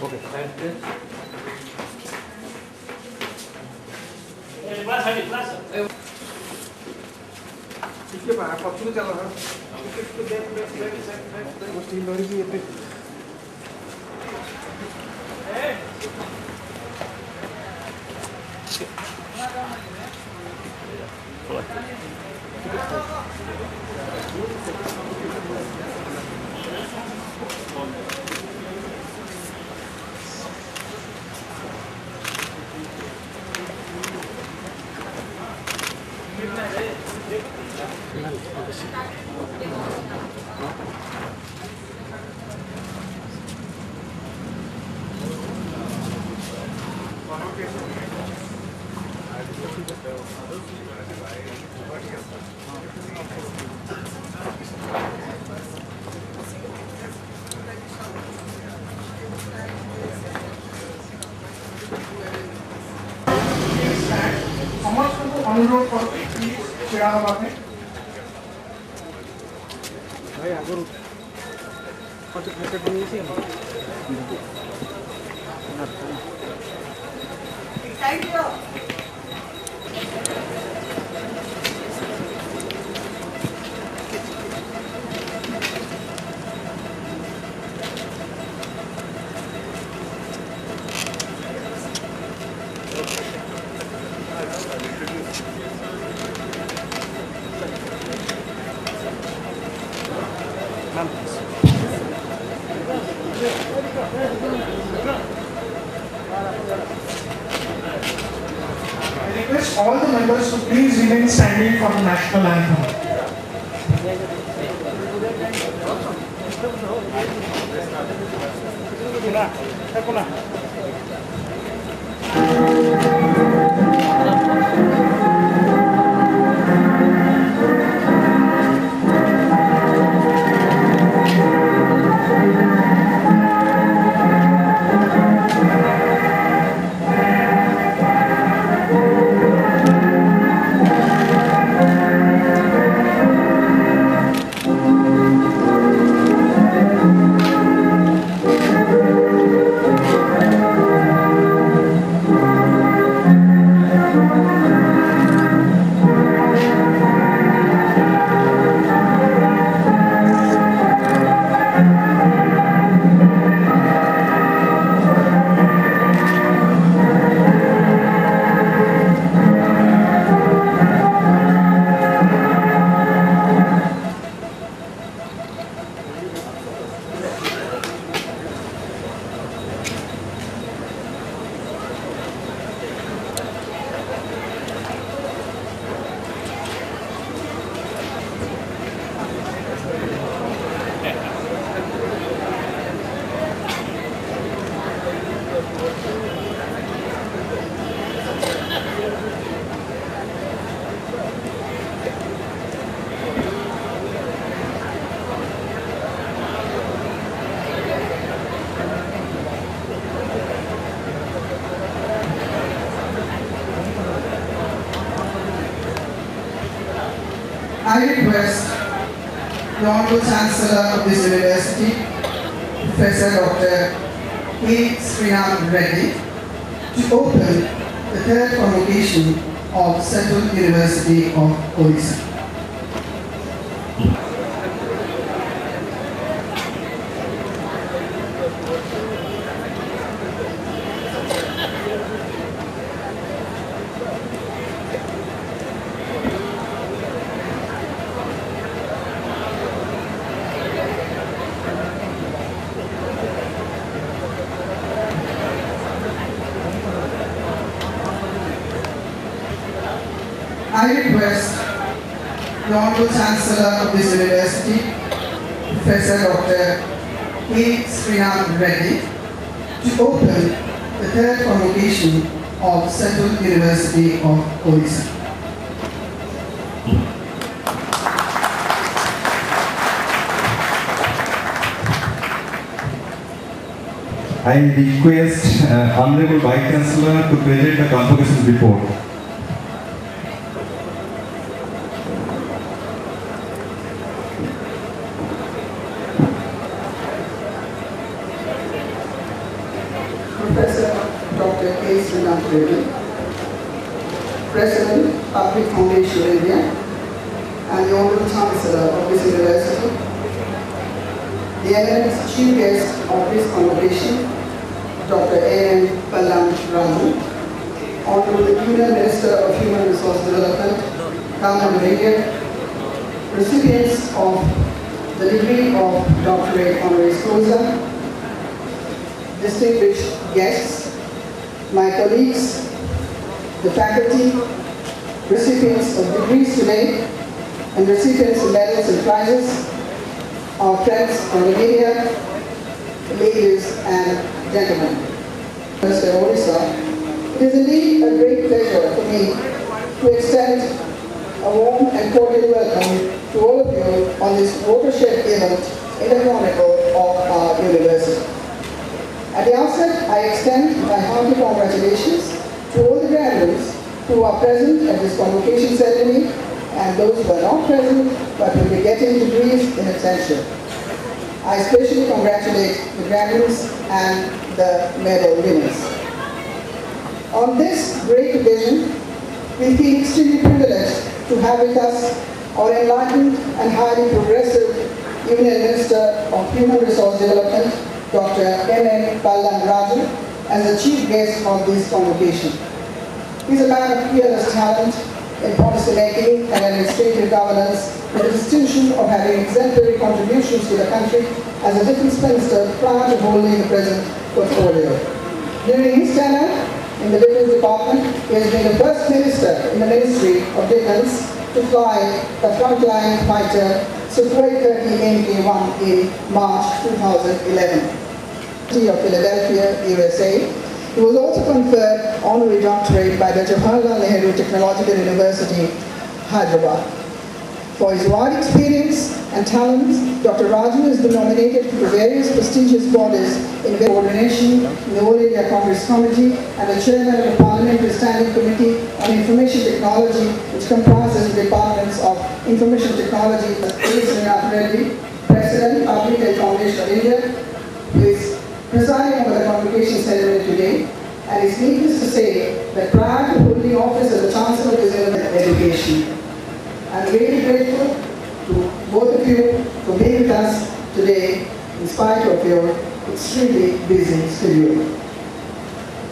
Okay. Thank you. अनुरोध करते छिड़ा हवा में भाई आगुरु कत फोटो बनेছি thank you I request all the members to please remain standing for the national anthem. I request the Honorable Chancellor of this University, Professor Dr. A. Srinath Reddy, to open the third convocation of Central University of Orissa. I request the Honorable Chancellor of this University, Professor Dr. A. Srinath Reddy, to open the third convocation of Central University of Orissa. I request Honorable Vice Chancellor to present the convocation report. Professor Dr. K. Srinath, President, Public Foundation India, and the Honorable Chancellor of this University, the eminent Chief Guest of this Convocation, Dr. A.N. Pallam Raju, Honorable Union Minister of Human Resource Development, Government of India, recipients of the degree of Doctorate Honoris Causa, distinguished guests, my colleagues, the faculty, recipients of degrees today, and recipients of medals and prizes, our friends from the media, ladies and gentlemen. Mr. Orissa, it is indeed a great pleasure for me to extend a warm and cordial welcome to all of you on this watershed event in the chronicle of our university. At the outset, I extend my hearty congratulations to all the graduates who are present at this convocation ceremony and those who are not present but will be getting degrees in absentia. I especially congratulate the graduates and the medal winners. On this great occasion, we feel extremely privileged to have with us our enlightened and highly progressive Union Minister of Human Resource Development, Dr. M.N. Pallam Raju, as the chief guest of this convocation. He is a man of fearless talent in policy making and administrative governance, with the distinction of having exemplary contributions to the country as a defense minister prior to holding the present portfolio. During his tenure in the Defense Department, he has been the first minister in the Ministry of Defense to fly the frontline fighter Sukhoi 30 Mk-1 in March 2011. Of Philadelphia, USA. He was also conferred honorary doctorate by the Jawaharlal Nehru Technological University, Hyderabad. For his wide experience and talents, Dr. Raju has been nominated to various prestigious bodies in coordination, the All India Congress Committee, and the chairman of the Parliamentary Standing Committee on Information Technology, which comprises the departments of Information Technology, Orissa, President, Public and Foundation of India, who is presiding over the convocation ceremony today, and it's needless to say that prior to holding office as the Chancellor of Education, I'm really grateful to both of you for being with us today in spite of your extremely busy schedule.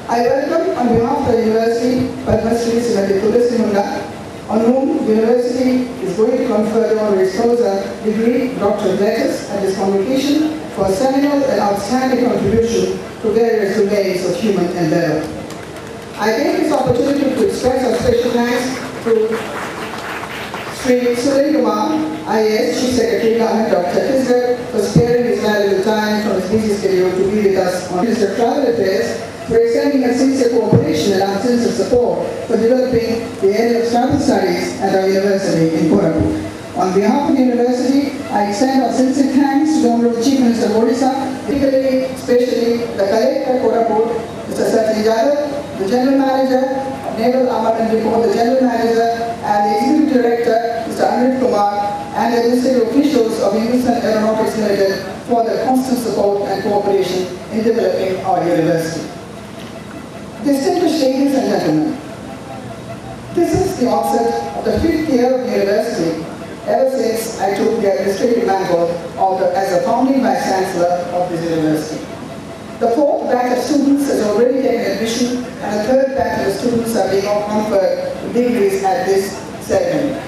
I welcome on behalf of the University Padma Shri Srimati Tulasi Munda, on whom the University is going to confer the honoris causa degree Doctorate Letters at this convocation for a seminal and outstanding contribution to various domains of human endeavor. I take this opportunity to express our special thanks to Sri Suren Kumar, IAS Chief Secretary, Government of Chhattisgarh, for sparing his valuable time from his busy schedule to be with us on Minister of Travel Affairs, for extending a sincere cooperation and uncensored support for developing the area of travel studies at our university in Koraput. On behalf of the university, I extend our sincere thanks to the Honorable Chief Minister of Orissa, particularly, especially the Collector of Koraput, Mr. Sachin Yadav, the General Manager of Naval Armament Depot, the General Manager, and the Executive Director, Mr. Anil Kumar, and the administrative officials of Hindustan Aeronautics Limited for their constant support and cooperation in developing our university. Distinguished ladies and gentlemen, this is the onset of the 5th year of the university, ever since I took the administrative mantle as the founding Vice Chancellor of this university. The 4th batch of students has already taken admission, and the 3rd batch of students are being conferred degrees at this ceremony.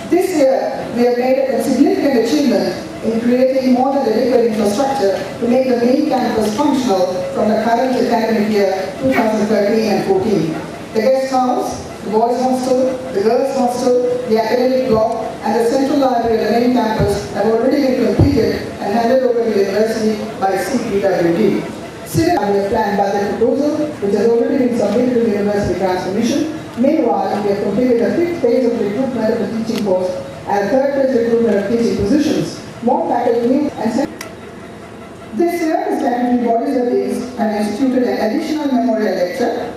This year, we have made a significant achievement in creating more than adequate infrastructure to make the main campus functional from the current academic year 2013 and 14. The guest house, the boys' hostel, the girls' hostel, the academic block, and the central library at the main campus have already been completed and handed over to the university by CPWD. Similarly, we have planned budget proposal, which has already been submitted to the University Grants Commission. Meanwhile, we have completed the 5th phase of recruitment of the teaching post and 3rd phase recruitment of teaching positions. More faculty and this year, the statutory bodies of these have instituted an additional memorial lecture,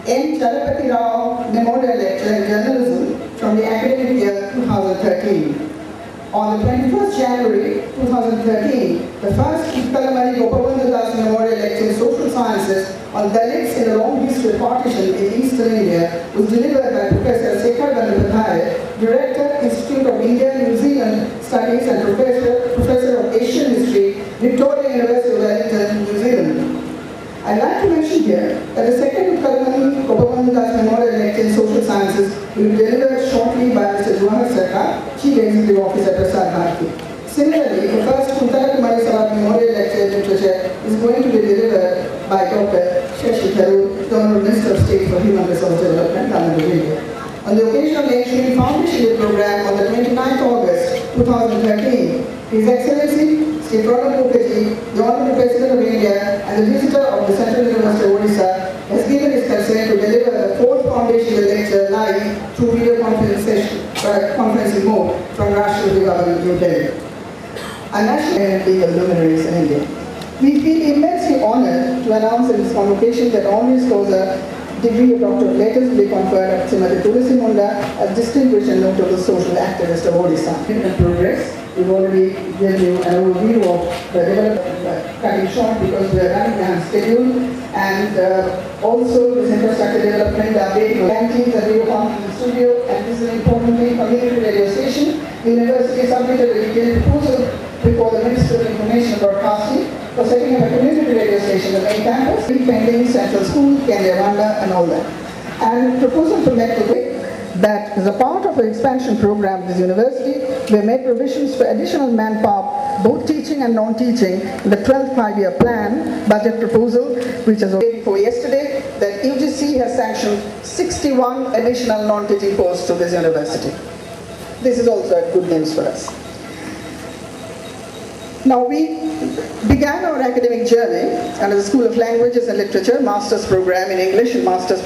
N. Chalapati Rao Memorial Lecture in Journalism from the academic year 2013. On the 21st January 2013, the first Kalamari Gopavandhu Das Memorial Lecture in Social Sciences on Dalits in the long history of partition in Eastern India was delivered by Professor Sekhar Bandyopadhyay, Director, Institute of India-New Zealand Studies and Professor of Asian History, Victoria University of Wellington, New Zealand. I'd like to mention here that the second Karamani Kopamandas Memorial Lecture in Social Sciences will be delivered shortly by Mr. Juhar Sarkar, Chief Executive Officer at Prasar Bharati. Similarly, the first Kuntara Kumari Sarab Memorial Lecture in Literature is going to be delivered by Dr. Shashi Tharoor, Governor Minister of State for Human Resource Development, Government of India. On the occasion of the Engineering Foundation Program on the 29th August 2013, His Excellency Sri Pranab Mukherjee, the Honorable President of India and the visitor of the Central University of Orissa, has given his consent to deliver the fourth foundational lecture live through video conferencing mode from Rashtrapati Bhavan in New Delhi. A national and legal luminaries in India. We feel immensely honored to announce in this convocation that honoris causa degree of Doctor of Letters will be conferred at Srimati Tulsi Munda, a distinguished and notable social activist of Orissa. In progress, we've already given you an overview of the development, cutting short because we are running behind schedule, and also this infrastructure development, updating canteens and video conferencing studio, and this is an important thing, community radio station. The university submitted a detailed proposal before the Minister of Information and Broadcasting for setting up a community radio station on the main campus, pending Central School, Kenya, Rwanda, and all that. And proposal to make that as a part of the expansion program of this university, we have made provisions for additional manpower, both teaching and non-teaching, in the 12th five-year plan budget proposal, which was before yesterday, that UGC has sanctioned 61 additional non-teaching posts to this university. This is also a good news for us. Now, we began our academic journey under the School of Languages and Literature Master's Program in English and Master's.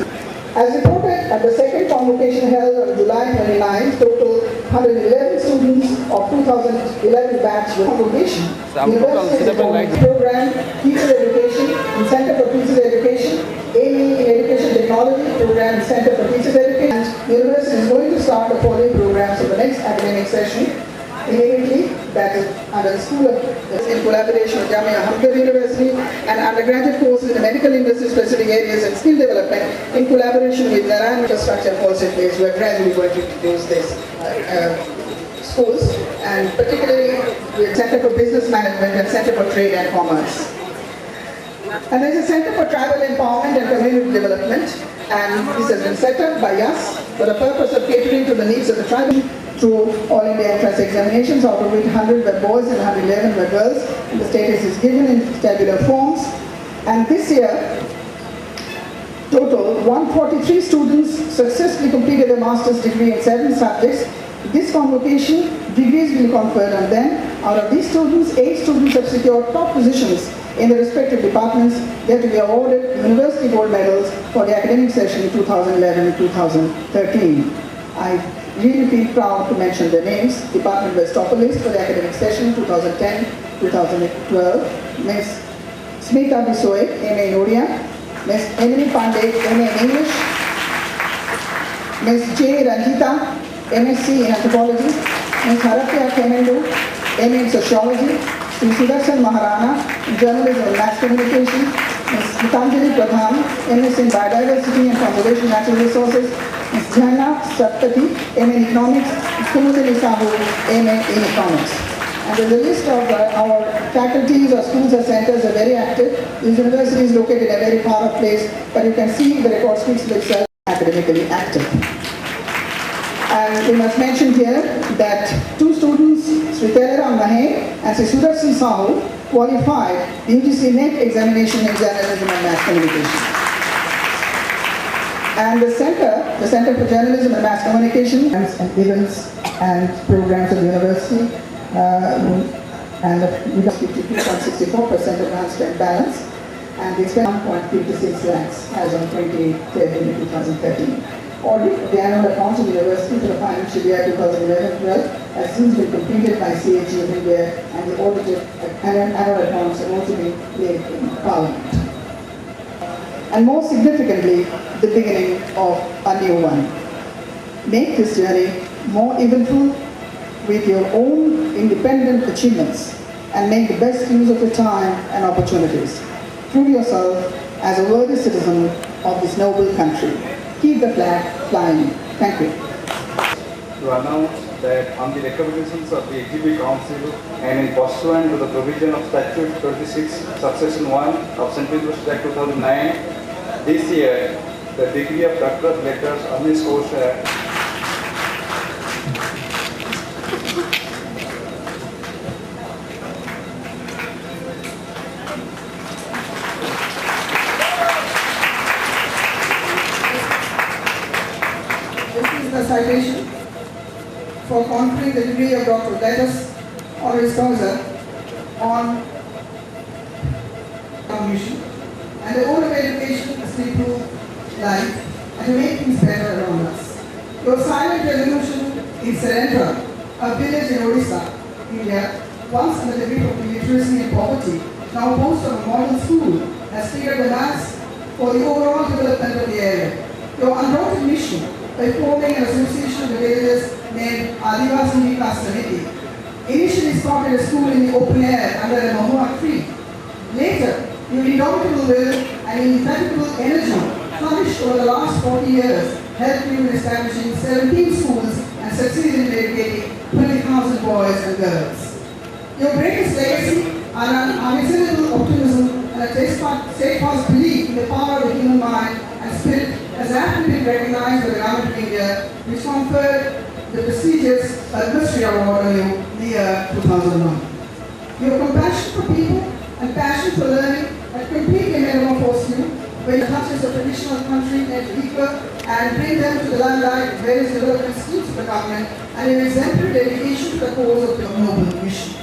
As reported at the second convocation held on July 29, total 111 students of 2011 batch with convocation. University program, Teacher Education, and Center for Teachers Education, AME in Education Technology program, Center for Teachers Education. And the university is going to start the following programs for the next academic session. Immediately, that is under the School of, in collaboration with Jamia Hamdard University, and undergraduate courses in the medical industry specific areas and skill development in collaboration with Narayan Infrastructure Policy Place. We are gradually going to introduce this schools, and particularly with Center for Business Management and Center for Trade and Commerce. And there is a Center for Tribal Empowerment and Community Development, and this has been set up by us for the purpose of catering to the needs of the tribal through all India entrance examinations, out of which 100 were boys and 111 were girls. And the status is given in tabular forms. And this year, total 143 students successfully completed a master's degree in 7 subjects. This convocation, degrees will be conferred on them. Out of these students, 8 students have secured top positions in the respective departments. They are to be awarded university gold medals for the academic session 2011-2013. I really feel proud to mention their names. Department was topper list for the academic session 2010-2012. Ms. Smita Bisoy, MA in Odia. Ms. Emily Pandey, MA in English. Ms. J. Ranjita, MSc in Anthropology. Ms. Haratya Kemendu, MA in Sociology. Ms. Sudarshan Maharana, Journalism and Mass Communication. Ms. Gitanjali Pradhan, MS in Biodiversity and Conservation Natural Resources. Ms. Jhanna Saptati, MA in Economics. Ms. Kumudini Sahu, MA in Economics. And the list of our faculties or schools or centers are very active. This university is located in a very far off place, but you can see the record speaks for itself, academically active. And we must mention here that 2 students, Sri Teleram Mahe and Sri Sudarshan Sahu, qualified the UGC NET examination in journalism and mass communication. And the Center for Journalism and Mass Communication and events and programs of the university, and we got 52.64% advanced and balance, and they spent 1.56 lakhs as on 28th February 2013. Audit of the annual accounts of the university for the financial year 2011-12 has since been completed by CAG of India, and the audited annual accounts have also been laid in Parliament. And more significantly, the beginning of a new one. Make this journey more eventful with your own independent achievements, and make the best use of your time and opportunities. Prove yourself as a worthy citizen of this noble country. Keep the flag flying. Thank you. To announce that on the recommendations of the Executive Council and in pursuant to the provision of Statute 26, Subsection 1 of Central University Act 2009, this year the degree of Doctor of Letters on this course This is the citation for conferring the degree of Doctor of Letters honoris causa on Convocation, and the goal of education is to improve life and to make things better around us. Your silent resolution in Serendra, a village in Orissa, India, once under the grip of illiteracy and poverty, now boasts of a modern school, has cleared the mass for the overall development of the area. Your undaunted mission by forming an association of the villages named Adivasi Vikas Samiti initially started a school in the open air under a mahua tree. Later, your indomitable will and indefatigable energy flourished over the last 40 years, helped you in establishing 17 schools and succeeded in educating 20,000 boys and girls. Your greatest legacy are an unassailable optimism and a steadfast belief in the power of the human mind and spirit has aptly been recognized by the Government of India, which conferred the prestigious Padma Award on you in the year 2001. Your compassion for people and passion for learning have completely metamorphosed you when the touches of traditional country made equal and bring them to the limelight of various development schemes of the government and an exemplary dedication to the cause of your noble mission.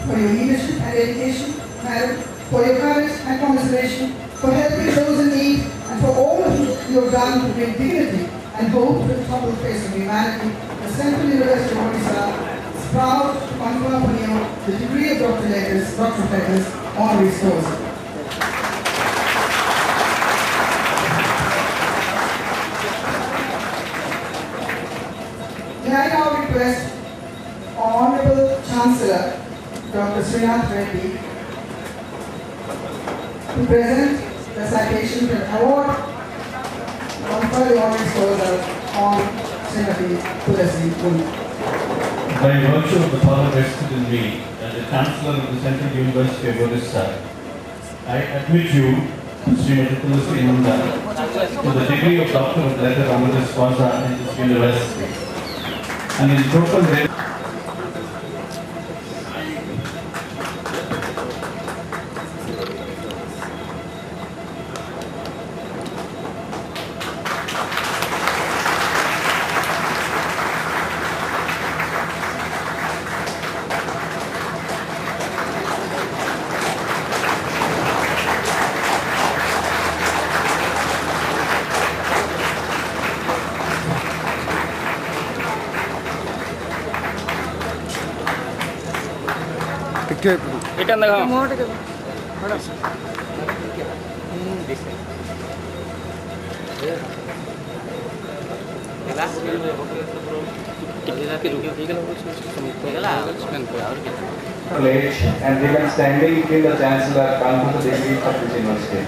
For your leadership and dedication, Madam, for your courage and commiseration, for helping those in need, and for all of you have done to bring dignity and hope to the troubled face of humanity, the Central University of Orissa is proud to confer upon you the degree of Doctor of Letters honoris causa. May I now request Honorable Chancellor Dr. Srinath Reddy to present the citation to award confer the honoris causa on Srimati Tulasi Pune. By virtue of the power vested in me as the Chancellor of the Central University of Orissa, I admit you, Srimati Tulasi Pune, to the degree of Doctor of Letters honoris causa in this university. And in total Ikan dah Mau ada ke? and remain standing till the Chancellor confers the degree of this university.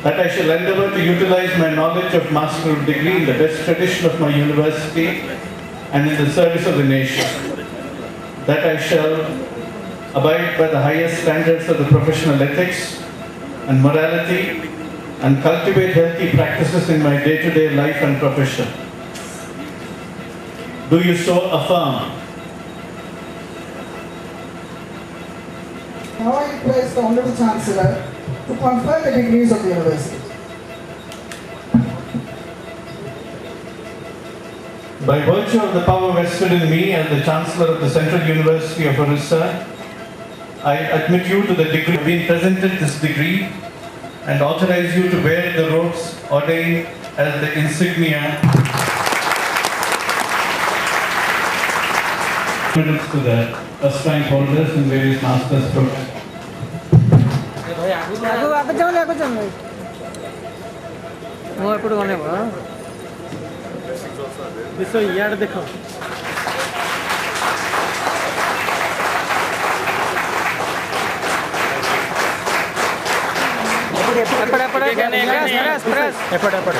that I shall endeavour to utilize my knowledge of master degree in the best tradition of my university and in the service of the nation. That I shall abide by the highest standards of the professional ethics and morality and cultivate healthy practices in my day-to-day life and profession. Do you so affirm? Now I request the Honorable Chancellor to confer the degrees of the university. By virtue of the power vested in me as the Chancellor of the Central University of Orissa, I admit you to the degree of being presented this degree and authorize you to wear the robes ordained as the insignia to the first rank holders in various master's programs. Aku jangan भाई. Mau aku dulu ni apa? Bisa यार देखो. ఎప్పుడు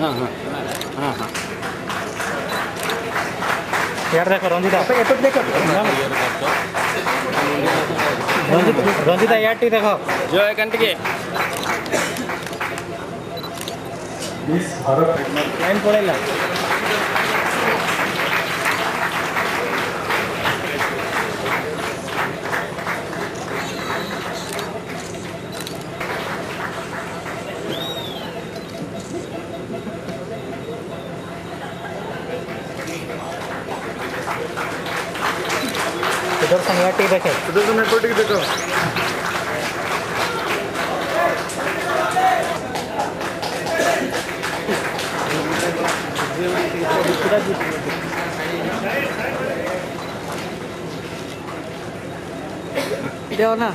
हाँ हाँ हाँ हाँ यार देखो रंजिता एपट देखो रंजिता यार टी देखो जो है कंटिके लाइन पड़ेगा इधर से यार टी देखे उधर से मैं कोटी देखो देव ना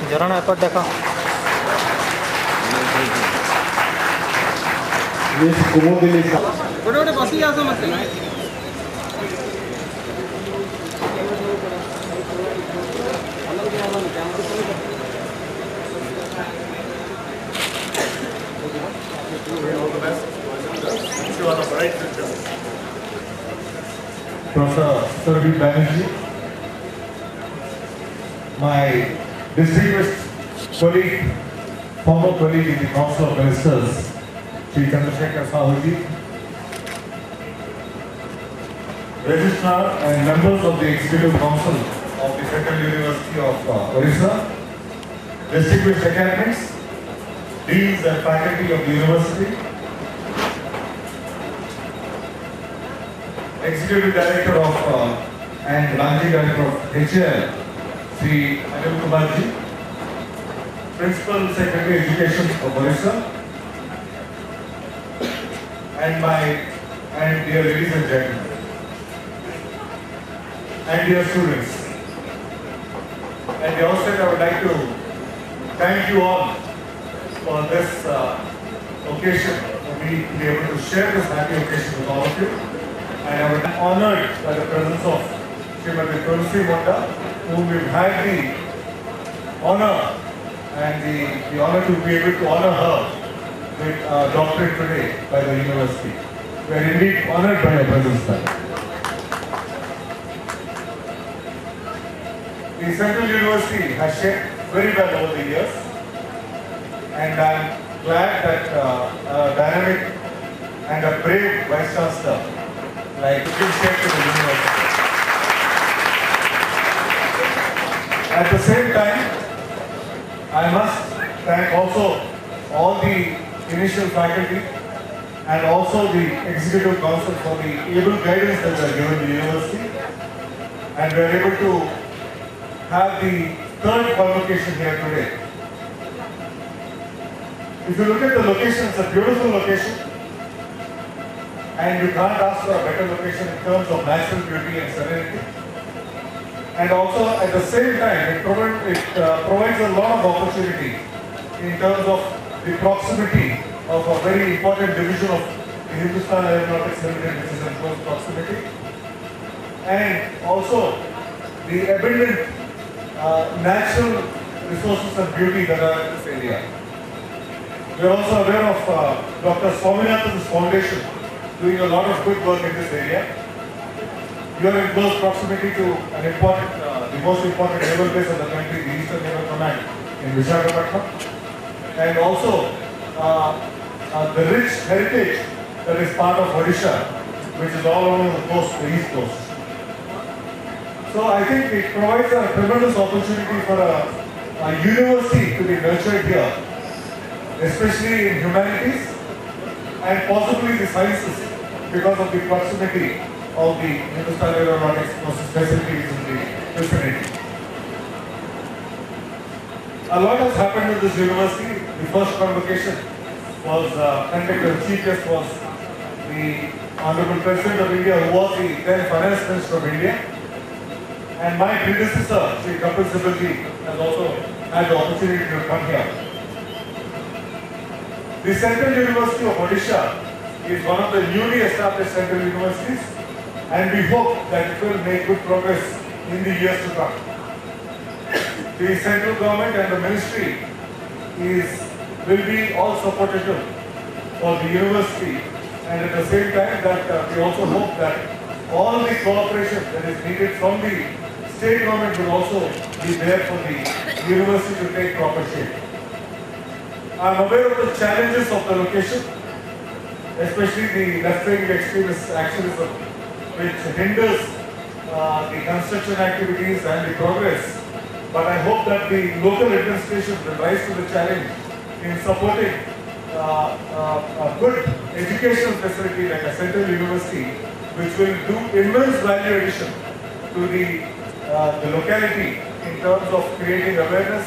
जरा ना एपट देखो गोटे गोटे बस जाओ मत Professor Sarabhi Banerjee, my distinguished colleague, former colleague in the Council of Ministers, Sri Chandrasekhar Sahuji, Registrar and members of the Executive Council of the Federal University of Orissa, distinguished academics, deans and faculty of the university, Executive Director of and Managing Director of HL, Sri Anil Kumarji, Principal Secretary Education of Orissa, and dear ladies and gentlemen, and dear students. At the outset, I would like to thank you all for this occasion, for me to be able to share this happy occasion with all of you. And I am honored by the presence of Srimati Tulsi Monda, whom we've had the honor and the honor to be able to honor her with a doctorate today by the university. We are indeed honored by your presence, sir. The Central University has shaped very well over the years, and I am glad that a dynamic and a brave Vice Chancellor like to give shape to the university. At the same time, I must thank also all the initial faculty and also the Executive Council for the able guidance that they are given to the university, and we are able to have the third convocation here today. If you look at the location, it's a beautiful location. And you can't ask for a better location in terms of natural beauty and serenity. And also at the same time, it provides a lot of opportunity in terms of the proximity of a very important division of the Hindustan Aeronautics Limited, which is in close proximity. And also the abundant natural resources and beauty that are in this area. We are also aware of Dr. Swaminathan's foundation doing a lot of good work in this area. You are in close proximity to an important, the most important naval base of the country, the Eastern Naval Command in Visakhapatnam, and also the rich heritage that is part of Orissa, which is all along the coast, the east coast. So I think it provides a tremendous opportunity for a university to be nurtured here, especially in humanities and possibly the sciences, because of the proximity of the Hindustan Aeronautics facilities in the vicinity. A lot has happened in this university. The first convocation was conducted, chief guest was the Honorable President of India, who was the then Finance Minister of India. And my predecessor, Sri Kapil Sibalji, has also had the opportunity to come here. The Central University of Orissa is one of the newly established central universities, and we hope that it will make good progress in the years to come. The central government and the ministry will be all supportive for the university, and at the same time that we also hope that all the cooperation that is needed from the state government will also be there for the university to take proper shape. I am aware of the challenges of the location, especially the left-wing extremist activism, which hinders the construction activities and the progress. But I hope that the local administration will rise to the challenge in supporting a good educational facility like a central university, which will do immense value addition to the locality in terms of creating awareness,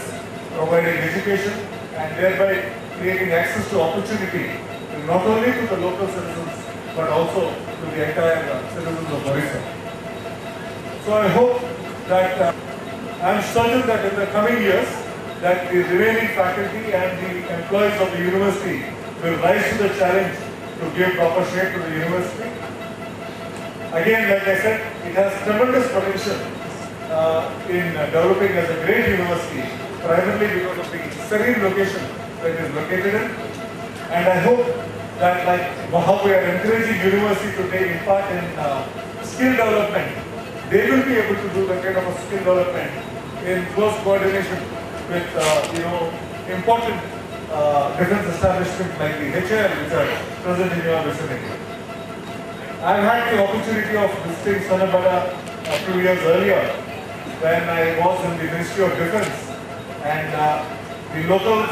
providing education, and thereby creating access to opportunity not only to the local citizens but also to the entire citizens of Orissa. So I hope that I am certain that in the coming years that the remaining faculty and the employees of the university will rise to the challenge to give proper shape to the university. Again, like I said, it has tremendous potential in developing as a great university, primarily because of the serene location that it is located in. And I hope that like how we are encouraging university to take part in skill development, they will be able to do that kind of a skill development in close coordination with important defense establishments like the HAL, which are present in your vicinity. I have had the opportunity of visiting Sonabada a few years earlier when I was in the Ministry of Defense, and the locals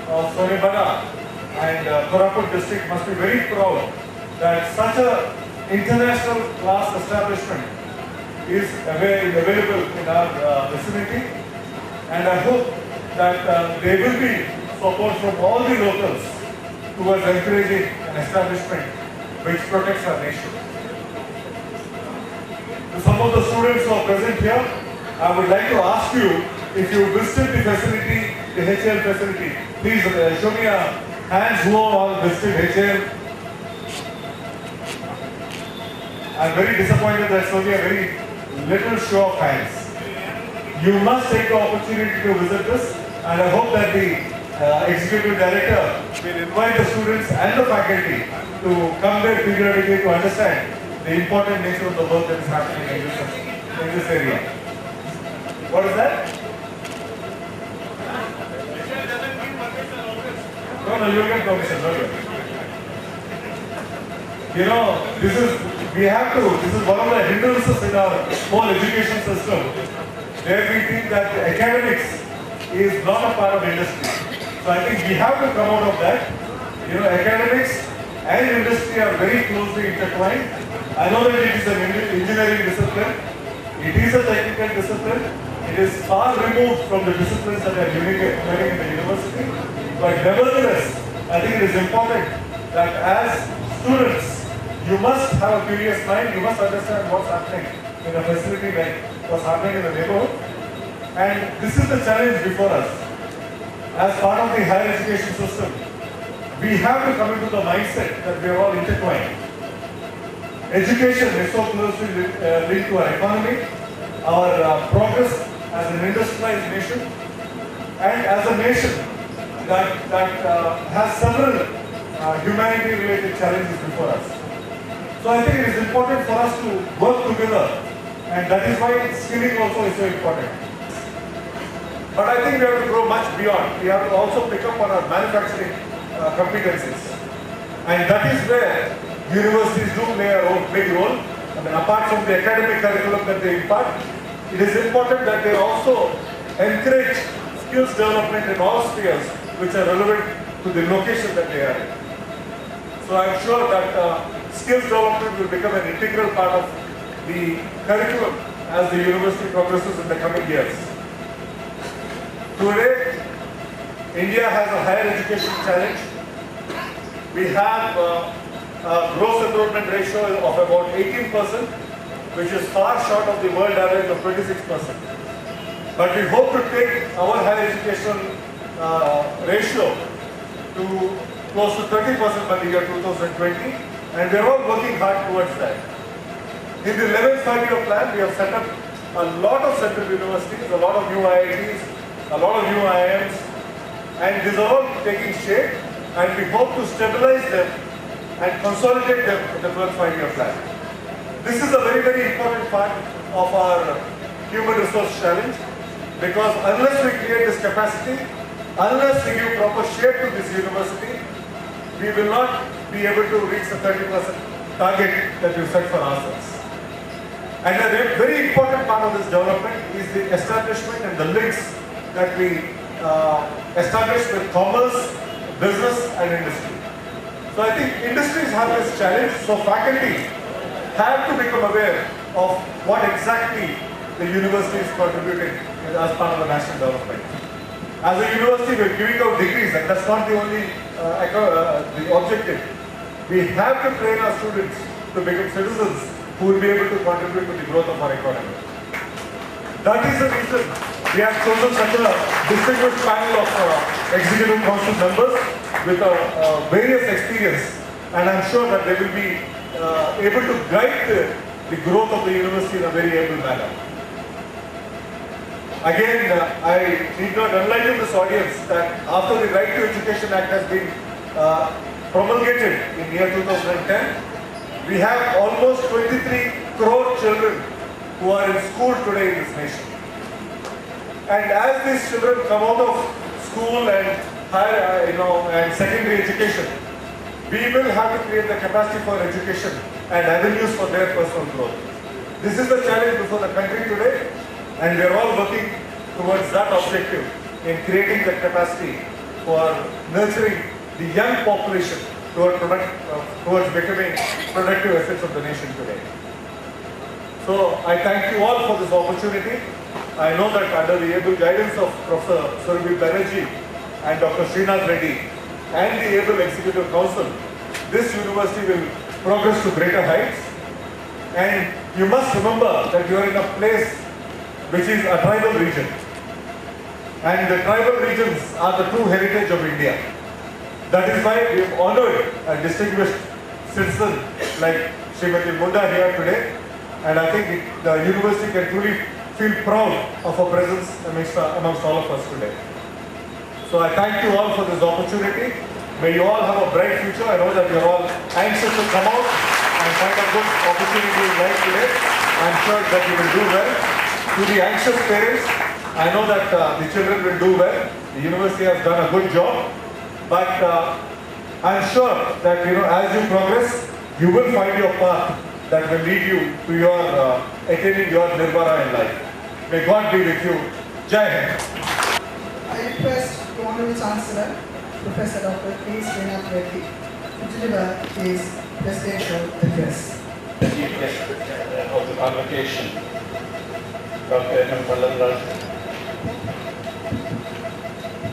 of Sonabada and Koraput district must be very proud that such a international class establishment is available in our vicinity, and I hope that there will be support from all the locals towards encouraging an establishment which protects our nation. To some of the students who are present here, I would like to ask you, if you visited the facility, the HL facility, please show me a hands who all visited HL. I am very disappointed that only a very little show of hands. You must take the opportunity to visit this, and I hope that the Executive Director will invite the students and the faculty to come there periodically to understand the important nature of the work that is happening in this area. What is that? No, you get permission. You know, this is one of the hindrances in our whole education system, where we think that academics is not a part of industry. So I think we have to come out of that. You know, academics and industry are very closely intertwined. I know that it is an engineering discipline, it is a technical discipline, it is far removed from the disciplines that are occurring in the university. But nevertheless, I think it is important that as students, you must have a curious mind, you must understand what's happening in a facility like what's happening in the neighborhood. And this is the challenge before us. As part of the higher education system, we have to come into the mindset that we are all intertwined. Education is so closely linked to our economy, our progress as an industrialized nation, and as a nation that has several humanity-related challenges before us. So I think it is important for us to work together, and that is why skilling also is so important. But I think we have to grow much beyond. We have to also pick up on our manufacturing competencies. And that is where universities do play a big role. I mean, apart from the academic curriculum that they impart, it is important that they also encourage skills development in all spheres which are relevant to the location that they are in. So I am sure that skills development will become an integral part of the curriculum as the university progresses in the coming years. Today, India has a higher education challenge. We have a gross enrollment ratio of about 18%, which is far short of the world average of 26%. But we hope to take our higher education ratio to close to 30% by the year 2020, and we are all working hard towards that. In the 11th 5-year plan, we have set up a lot of central universities, a lot of new IITs, a lot of new IIMs, and these are all taking shape, and we hope to stabilize them and consolidate them in the 12th 5-year plan. This is a very, very important part of our human resource challenge, because unless we create this capacity, unless we give proper shape to this university, we will not be able to reach the 30% target that we set for ourselves. And a very important part of this development is the establishment and the links that we establish with commerce, business and industry. So I think industries have this challenge, so faculty have to become aware of what exactly the university is contributing as part of the national development. As a university, we are giving out degrees, and that's not the only the objective. We have to train our students to become citizens who will be able to contribute to the growth of our economy. That is the reason we have chosen such a distinguished panel of executive council members with various experience, and I'm sure that they will be able to guide the growth of the university in a very able manner. Again, I need not enlighten this audience that after the Right to Education Act has been promulgated in year 2010, we have almost 23 crore children who are in school today in this nation. And as these children come out of school and higher, and secondary education, we will have to create the capacity for education and avenues for their personal growth. This is the challenge before the country today, and we are all working towards that objective in creating the capacity for nurturing the young population towards becoming productive assets of the nation today. So I thank you all for this opportunity. I know that under the able guidance of Professor Surabhi Banerjee and Dr. Srinath Reddy and the able Executive Council, this university will progress to greater heights. And you must remember that you are in a place which is a tribal region. And the tribal regions are the true heritage of India. That is why we have honored a distinguished citizen like Srimati Munda here today. And I think the university can truly feel proud of her presence amongst all of us today. So I thank you all for this opportunity. May you all have a bright future. I know that you are all anxious to come out and find a good opportunity in life today. I'm sure that you will do well. To the anxious parents, I know that the children will do well. The university has done a good job. But I'm sure that as you progress, you will find your path that will lead you to your attaining your nirvana in life. May God be with you. Jai Hind. I request the Honorable Chancellor, Professor Dr. K. Srinath Reddy, to deliver his presidential address. The Chief Guest of the Convocation, Dr. M. Pallanraj,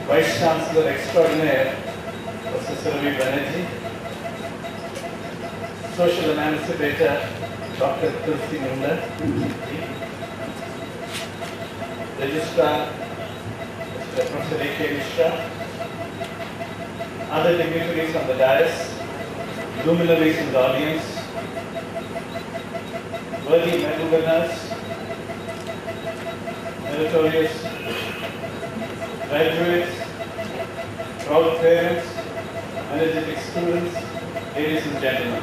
Vice Chancellor Extraordinaire, Professor Surabhi Banerjee, Social Emancipator, Dr. Tulsi Munda, Registrar, Professor A.K. Mishra, other dignitaries on the dais, luminaries in the audience, worthy medal winners, meritorious graduates, proud parents, energetic students, ladies and gentlemen.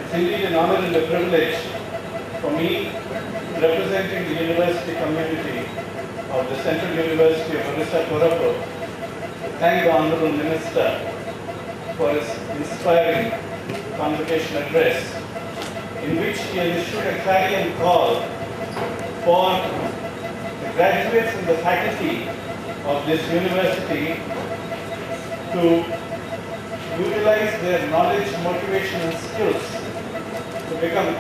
It's indeed an honor and a privilege for me, representing the university community of the Central University of Orissa, Colombo, to thank the Honorable Minister for his inspiring convocation address, in which he has issued a clarion call for the graduates and the faculty of this university to utilize their knowledge, motivation and skills to become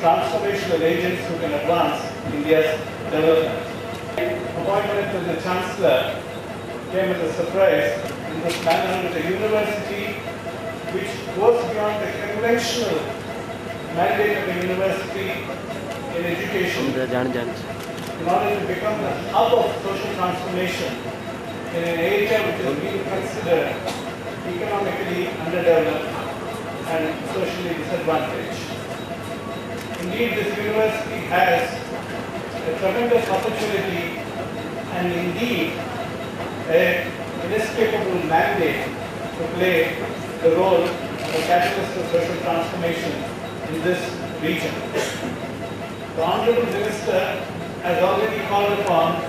transformational agents who can advance India's development. Appointment of the Chancellor came as a surprise in this manner with a university which goes beyond the conventional mandate of a university in education in order to become the hub of social transformation in an area which is being considered economically underdeveloped and socially disadvantaged. Indeed, this university has a tremendous opportunity and indeed an inescapable mandate to play the role of a catalyst of social transformation in this region. The Honorable Minister has already called upon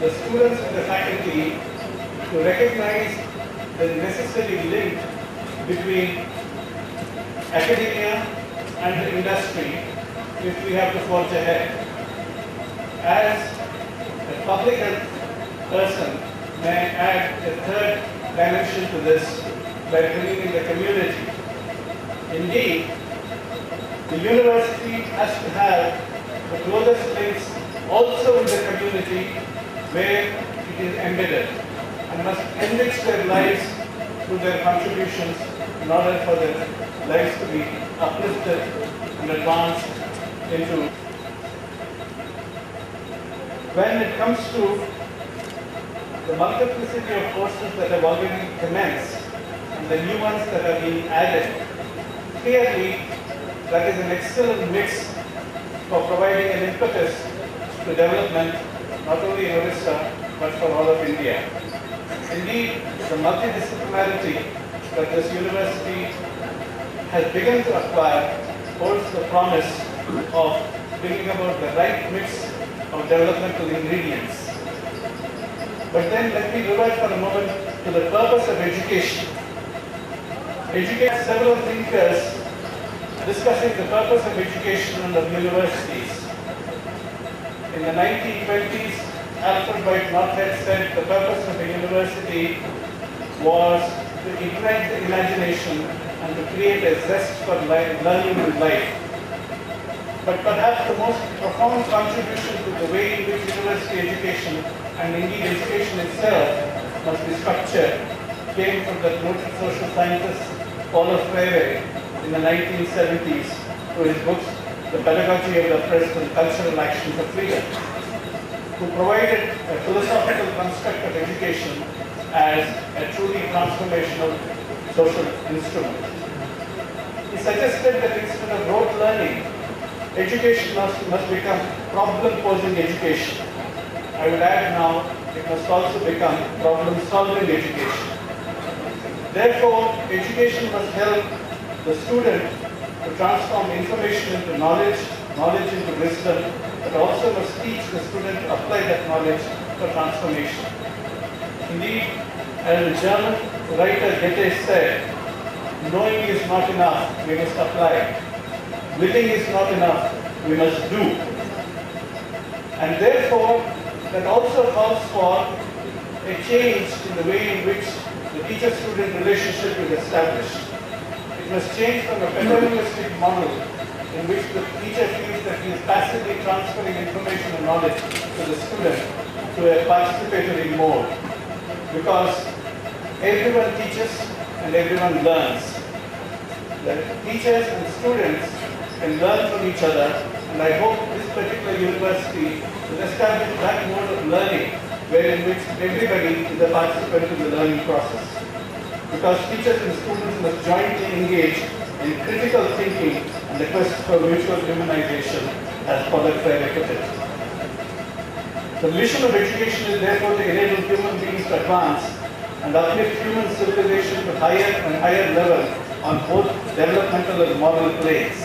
the students and the faculty to recognize the necessary link between academia and the industry if we have to forge ahead. As a public health person, may I add a third dimension to this by bringing in the community. Indeed, the university has to have the closest links also with the community where it is embedded and must enrich their lives through their contributions in order for their lives to be uplifted and advanced into. When it comes to the multiplicity of courses that have already commenced and the new ones that are being added, clearly that is an excellent mix for providing an impetus to development not only in Orissa but for all of India. Indeed, the multidisciplinarity that this university has begun to acquire holds the promise of bringing about the right mix of developmental ingredients. But then let me revert for a moment to the purpose of education. Several thinkers discussing the purpose of education and of universities. In the 1920s, Alfred White Northhead said the purpose of a university was to ignite the imagination and to create a zest for learning and life. But perhaps the most profound contribution to the way in which university education and indeed education itself must be structured came from the noted social scientist Paulo Freire in the 1970s through his books, The Pedagogy of the Oppressed and Cultural Action for Freedom, who provided a philosophical construct of education as a truly transformational social instrument. He suggested that instead of rote learning, education must become problem-posing education. I would add now, it must also become problem-solving education. Therefore, education must help the student to transform information into knowledge, knowledge into wisdom, but also must teach the student to apply that knowledge for transformation. Indeed, as the German writer Goethe said, knowing is not enough, we must apply. Willing is not enough, we must do. And therefore, that also calls for a change in the way in which the teacher-student relationship is established. It must change from a paternalistic model in which the teacher feels that he is passively transferring information and knowledge to the student to a participatory mode. Because everyone teaches and everyone learns. The teachers and students can learn from each other, and I hope this particular university will establish that mode of learning wherein which everybody is a participant in the learning process. Because teachers and students must jointly engage in critical thinking and the quest for mutual humanization, as Paulo Freire put it. The mission of education is therefore to enable human beings to advance and uplift human civilization to higher and higher levels on both developmental and moral planes.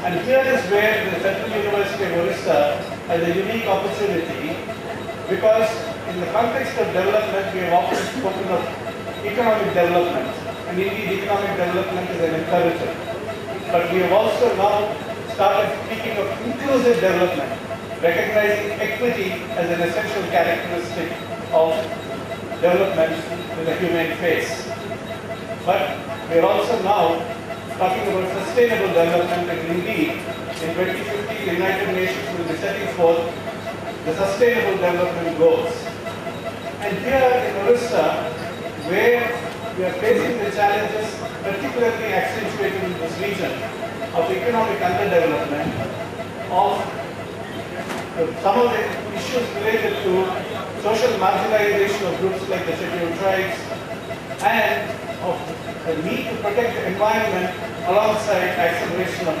And here is where the Central University of Orissa has a unique opportunity, because in the context of development, we have often spoken of economic development, and indeed economic development is an imperative. But we have also now started speaking of inclusive development, recognizing equity as an essential characteristic of development with a humane face. But we are also now talking about sustainable development, and indeed in 2050 the United Nations will be setting forth the Sustainable Development Goals. And here in Orissa, facing the challenges particularly accentuated in this region of economic underdevelopment, of some of the issues related to social marginalization of groups like the scheduled tribes, and of the need to protect the environment alongside acceleration of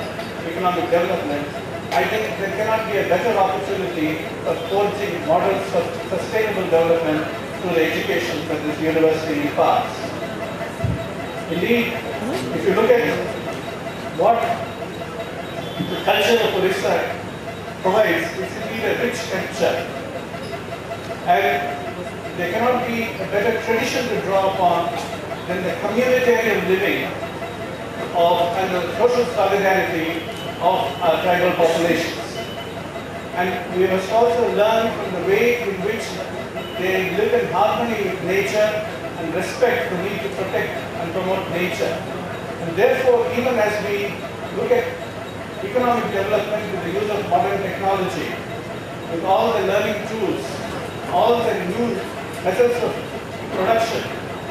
economic development, I think there cannot be a better opportunity for forging models of sustainable development through the education that this university imparts. Indeed, if you look at what the culture of Orissa provides, it's indeed a rich culture. And there cannot be a better tradition to draw upon than the communitarian living and the social solidarity of our tribal populations. And we must also learn from the way in which they live in harmony with nature and respect the need to protect and promote nature. And therefore, even as we look at economic development with the use of modern technology, with all the learning tools, all the new methods of production,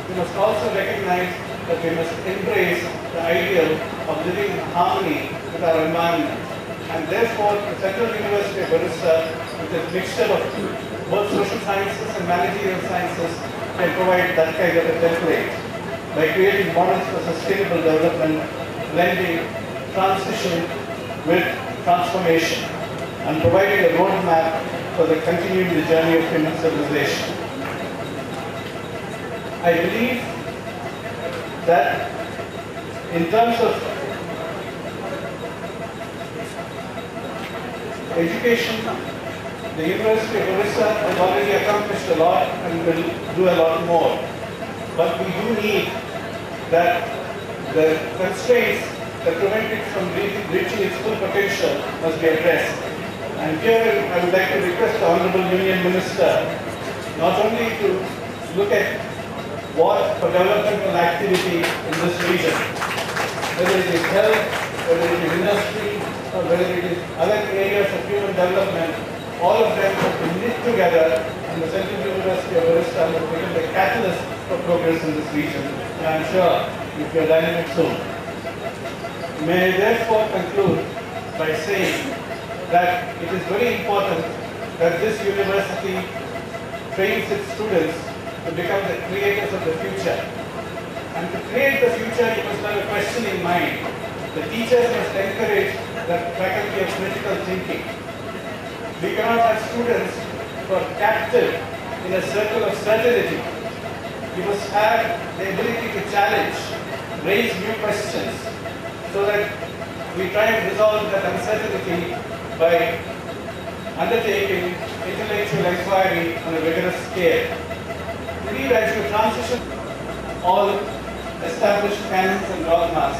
we must also recognize that we must embrace the ideal of living in harmony with our environment. And therefore, the Central University of Orissa, with its mixture of both social sciences and managerial sciences, can provide that kind of a template by creating models for sustainable development, blending transition with transformation, and providing a roadmap for the continuing the journey of human civilization. I believe that in terms of education, the University of Orissa has already accomplished a lot and will do a lot more. But we do need that the constraints that prevent it from reaching its full potential must be addressed. And here I would like to request the Honorable Union Minister not only to look at what for developmental activity in this region, whether it is health, whether it is industry, or whether it is other areas of human development, all of them have been knit together, and the Central University of Orissa has become the catalyst for progress in this region. And I am sure if you are dynamic soon. May I therefore conclude by saying that it is very important that this university trains its students to become the creators of the future. And to create the future, you must have a question in mind. The teachers must encourage the faculty of critical thinking. We cannot have students who are captive in a circle of certainty. You must have the ability to challenge, raise new questions, so that we try and resolve that uncertainty by undertaking intellectual inquiry on a rigorous scale. Indeed, as you transition all established canons and dogmas,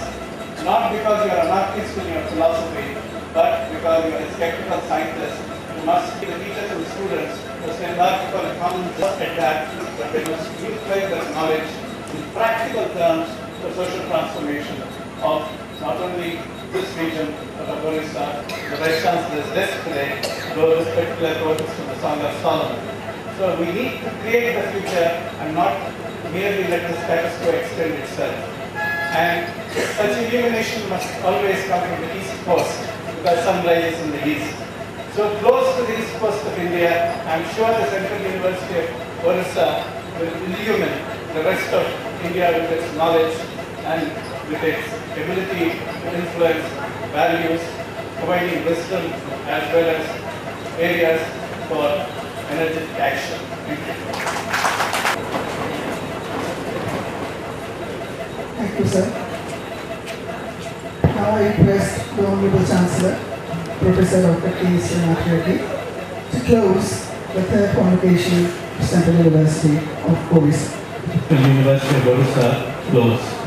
not because you are an artist in your philosophy, but because you are a skeptical scientist, you must be the teachers and students must embark upon a common trust at that they must utilize that knowledge in practical terms for social transformation of not only this region, but of Orissa. The Vice Chancellor's desk today wrote this particular quotes from the Song of Solomon. So we need to create the future and not merely let the status quo extend itself. And such illumination must always come from the East Coast, because sun rises in the East. So close to the East Coast of India, I am sure the Central University of Orissa will illumine the rest of India with its knowledge and with its ability to influence values, providing wisdom as well as areas for energetic action. Thank you. Thank you, sir. Now I request the Honorable Chancellor, Professor Dr. K. Reddy, to close the third convocation of Central University of Orissa. The University of Orissa close.